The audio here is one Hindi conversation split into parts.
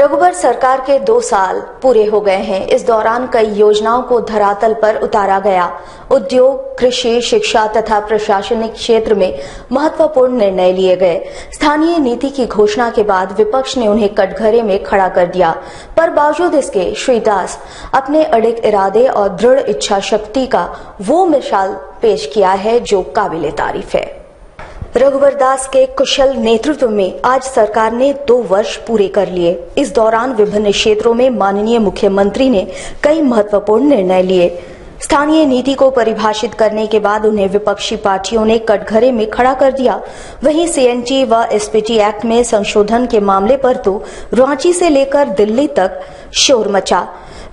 रघुवर सरकार के 2 साल पूरे हो गए हैं। इस दौरान कई योजनाओं को धरातल पर उतारा गया। उद्योग, कृषि, शिक्षा तथा प्रशासनिक क्षेत्र में महत्वपूर्ण निर्णय लिए गए। स्थानीय नीति की घोषणा के बाद विपक्ष ने उन्हें कटघरे में खड़ा कर दिया, पर बावजूद इसके श्री दास अपने अडिग इरादे और दृढ़ इच्छा शक्ति का वो मिसाल पेश किया है जो काबिले तारीफ है। रघुवर दास के कुशल नेतृत्व में आज सरकार ने 2 वर्ष पूरे कर लिए। इस दौरान विभिन्न क्षेत्रों में माननीय मुख्यमंत्री ने कई महत्वपूर्ण निर्णय लिए। स्थानीय नीति को परिभाषित करने के बाद उन्हें विपक्षी पार्टियों ने कटघरे में खड़ा कर दिया। वहीं सीएनजी व एसपीटी एक्ट में संशोधन के मामले पर तो रांची से लेकर दिल्ली तक शोर मचा।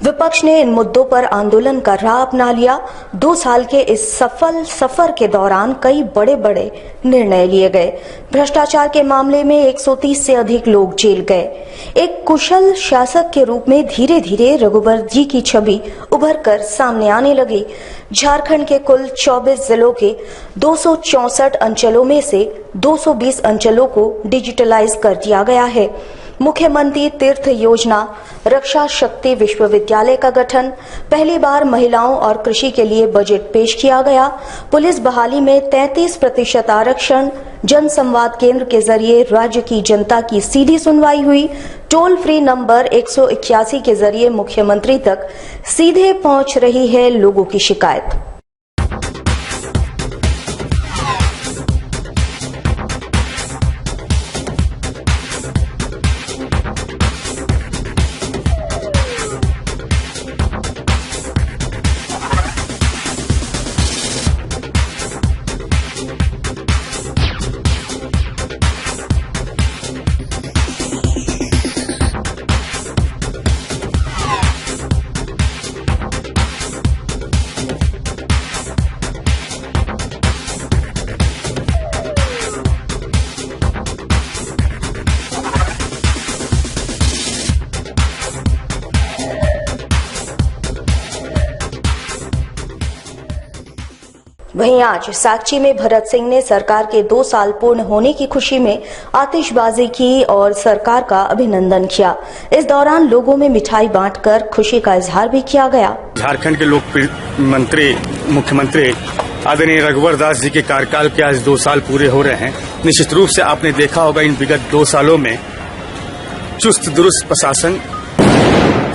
विपक्ष ने इन मुद्दों पर आंदोलन का राह अपना लिया। 2 साल के इस सफल सफर के दौरान कई बड़े बड़े निर्णय लिए गए। भ्रष्टाचार के मामले में 130 से अधिक लोग जेल गए। एक कुशल शासक के रूप में धीरे धीरे रघुवर जी की छवि उभर कर सामने आने लगी। झारखंड के कुल 24 जिलों के 264 अंचलों में से 220 अंचलों को डिजिटलाइज कर दिया गया है। मुख्यमंत्री तीर्थ योजना, रक्षा शक्ति विश्वविद्यालय का गठन, पहली बार महिलाओं और कृषि के लिए बजट पेश किया गया। पुलिस बहाली में 33% आरक्षण, जन संवाद केंद्र के जरिए राज्य की जनता की सीधी सुनवाई हुई। टोल फ्री नंबर 181 के जरिए मुख्यमंत्री तक सीधे पहुंच रही है लोगों की शिकायत। वहीं आज साकची में भरत सिंह ने सरकार के 2 साल पूर्ण होने की खुशी में आतिशबाजी की और सरकार का अभिनंदन किया। इस दौरान लोगों में मिठाई बांटकर खुशी का इजहार भी किया गया। झारखंड के लोकप्रिय मुख्यमंत्री आदरणीय रघुवर दास जी के कार्यकाल के आज 2 साल पूरे हो रहे हैं। निश्चित रूप से आपने देखा होगा इन विगत 2 सालों में चुस्त दुरुस्त प्रशासन,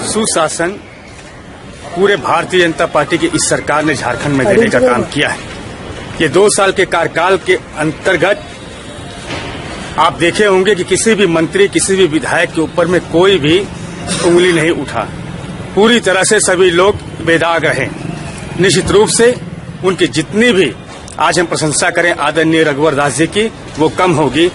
सुशासन पूरे भारतीय जनता पार्टी की इस सरकार ने झारखंड में देने का काम किया है। ये 2 साल के कार्यकाल के अंतर्गत आप देखे होंगे कि किसी भी मंत्री, किसी भी विधायक के ऊपर में कोई भी उंगली नहीं उठा। पूरी तरह से सभी लोग बेदाग रहे। निश्चित रूप से उनकी जितनी भी आज हम प्रशंसा करें आदरणीय रघुवर दास जी की, वो कम होगी।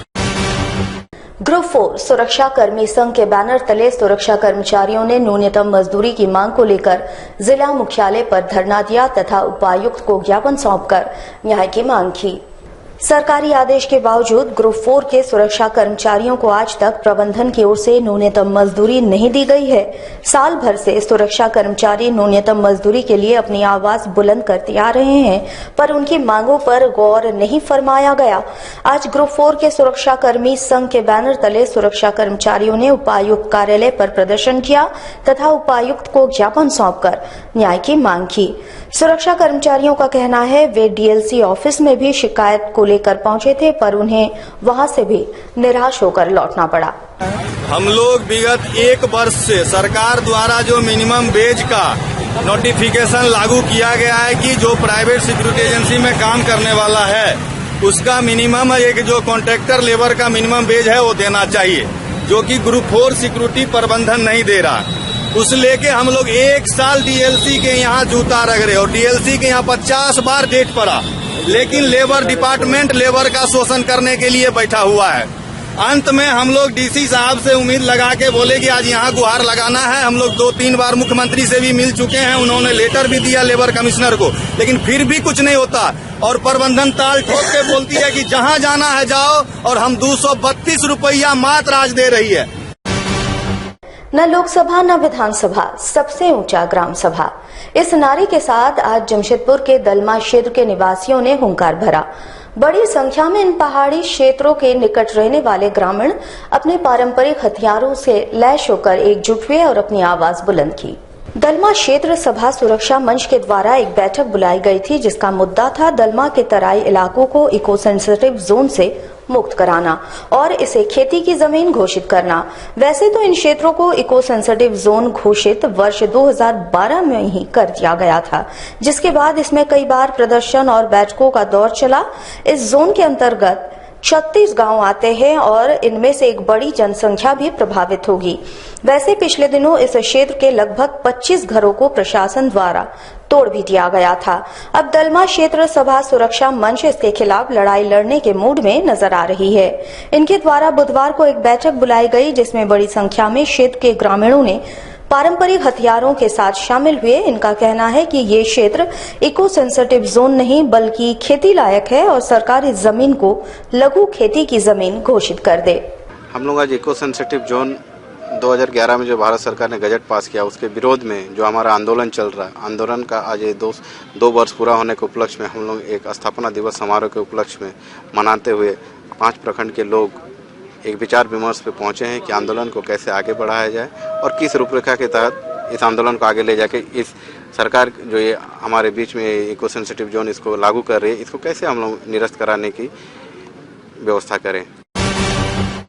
ग्रुप 4 सुरक्षा कर्मी संघ के बैनर तले सुरक्षा कर्मचारियों ने न्यूनतम मजदूरी की मांग को लेकर जिला मुख्यालय पर धरना दिया तथा उपायुक्त को ज्ञापन सौंपकर न्याय की मांग की। सरकारी आदेश के बावजूद ग्रुप 4 के सुरक्षा कर्मचारियों को आज तक प्रबंधन की ओर से न्यूनतम मजदूरी नहीं दी गई है। साल भर से सुरक्षा कर्मचारी न्यूनतम मजदूरी के लिए अपनी आवाज बुलंद करते आ रहे हैं, पर उनकी मांगों पर गौर नहीं फरमाया गया। आज ग्रुप 4 के सुरक्षा कर्मी संघ के बैनर तले सुरक्षा कर्मचारियों ने उपायुक्त कार्यालय पर प्रदर्शन किया तथा उपायुक्त को ज्ञापन सौंपकर न्याय की मांग की। सुरक्षा कर्मचारियों का कहना है वे डीएलसी ऑफिस में भी शिकायत को लेकर पहुंचे थे, पर उन्हें वहां से भी निराश होकर लौटना पड़ा। हम लोग विगत 1 वर्ष से सरकार द्वारा जो मिनिमम वेज का नोटिफिकेशन लागू किया गया है कि जो प्राइवेट सिक्योरिटी एजेंसी में काम करने वाला है उसका मिनिमम एक जो कॉन्ट्रैक्टर लेबर का मिनिमम वेज है वो देना चाहिए, जो कि ग्रुप 4 सिक्योरिटी प्रबंधन नहीं दे रहा। उस लेके हम लोग 1 साल डीएलसी के यहाँ जूता रख रहे और डीएलसी के यहाँ 50 बार डेट पड़ा, लेकिन लेबर डिपार्टमेंट लेबर का शोषण करने के लिए बैठा हुआ है। अंत में हम लोग डीसी साहब से उम्मीद लगा के बोले कि आज यहाँ गुहार लगाना है। हम लोग 2-3 बार मुख्यमंत्री से भी मिल चुके हैं, उन्होंने लेटर भी दिया लेबर कमिश्नर को, लेकिन फिर भी कुछ नहीं होता और प्रबंधन ताल ठोक के बोलती है कि जहाँ जाना है जाओ और हम 232 रुपया मात्र आज दे रही है। न लोकसभा न विधानसभा, सबसे ऊंचा ग्राम सभा। इस नारे के साथ आज जमशेदपुर के दलमा क्षेत्र के निवासियों ने हुंकार भरा। बड़ी संख्या में इन पहाड़ी क्षेत्रों के निकट रहने वाले ग्रामीण अपने पारंपरिक हथियारों से लैस होकर एकजुट हुए और अपनी आवाज बुलंद की। दलमा क्षेत्र सभा सुरक्षा मंच के द्वारा एक बैठक बुलाई गई थी, जिसका मुद्दा था दलमा के तराई इलाकों को इको सेंसिटिव जोन से मुक्त कराना और इसे खेती की जमीन घोषित करना। वैसे तो इन क्षेत्रों को इको सेंसिटिव जोन घोषित वर्ष 2012 में ही कर दिया गया था, जिसके बाद इसमें कई बार प्रदर्शन और बैठकों का दौर चला। इस जोन के अंतर्गत 36 गांव आते हैं और इनमें से एक बड़ी जनसंख्या भी प्रभावित होगी। वैसे पिछले दिनों इस क्षेत्र के लगभग 25 घरों को प्रशासन द्वारा तोड़ भी दिया गया था। अब दलमा क्षेत्र सभा सुरक्षा मंच इसके खिलाफ लड़ाई लड़ने के मूड में नजर आ रही है। इनके द्वारा बुधवार को एक बैठक बुलाई गई, जिसमें बड़ी संख्या में क्षेत्र के ग्रामीणों ने पारंपरिक हथियारों के साथ शामिल हुए। इनका कहना है कि ये क्षेत्र इको सेंसिटिव जोन नहीं बल्कि खेती लायक है और सरकार इस जमीन को लघु खेती की जमीन घोषित कर दे। हम लोग आज इको सेंसिटिव जोन 2011 में जो भारत सरकार ने गजट पास किया, उसके विरोध में जो हमारा आंदोलन चल रहा है, आंदोलन का आज ये दो वर्ष पूरा होने के उपलक्ष्य में हम लोग एक स्थापना दिवस समारोह के उपलक्ष्य में मनाते हुए 5 प्रखंड के लोग एक विचार विमर्श पे पहुंचे हैं कि आंदोलन को कैसे आगे बढ़ाया जाए और किस रूपरेखा के तहत इस आंदोलन को आगे ले जाके इस सरकार जो ये हमारे बीच में इको सेंसिटिव जोन इसको लागू कर रही है, इसको कैसे हम लोग निरस्त कराने की व्यवस्था करें।